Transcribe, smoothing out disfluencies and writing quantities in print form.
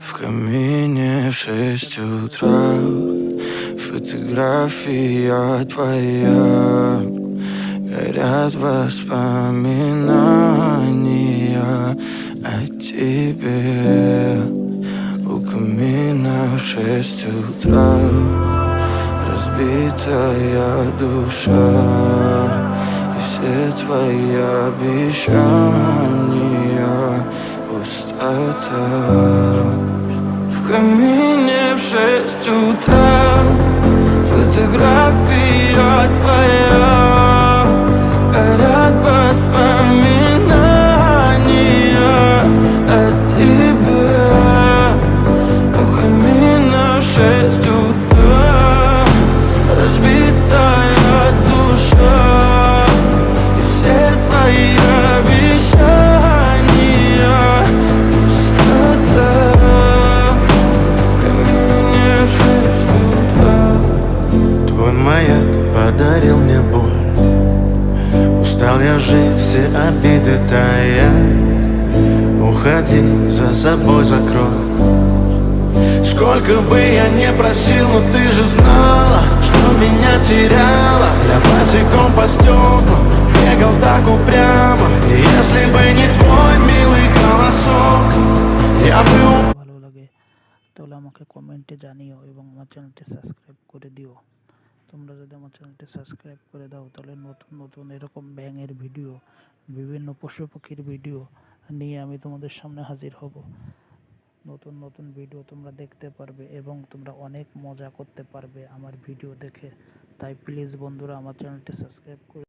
В камине в 6 утра фотография твоя. Горят воспоминания о тебе. У камина в 6 утра разбитая душа, и все твои обещания пустота. В камине в 6 утра фотография твоя. Горят воспоминания о тебе. У камина в 6 утра разбитая душа, и все твои обещания пустота. В камине в 6 утра. Твой маяк подарил мне боль. Устал я жить, все обиды тая. Уходи, за собой закрой. Сколько бы я не просил, но ты же знала, что меня теряла. Я босиком по стеклам бегал так упрямо. И если бы не твой милый голосок, я бы ভালো লাগে তাহলে আমাকে কমেন্টে জানিও এবং আমার চ্যানেলটি সাবস্ক্রাইব করে দিও। তোমরা যদি আমার চ্যানেলটি সাবস্ক্রাইব করে দাও তাহলে নতুন নতুন এরকম ব্যাঙের ভিডিও, বিভিন্ন পশু পাখির ভিডিও নিয়ে আমি তোমাদের সামনে হাজির হব। নতুন নতুন ভিডিও তোমরা দেখতে পারবে এবং তোমরা অনেক মজা করতে পারবে আমার ভিডিও দেখে। তাই প্লিজ বন্ধুরা আমার চ্যানেলটি সাবস্ক্রাইব করে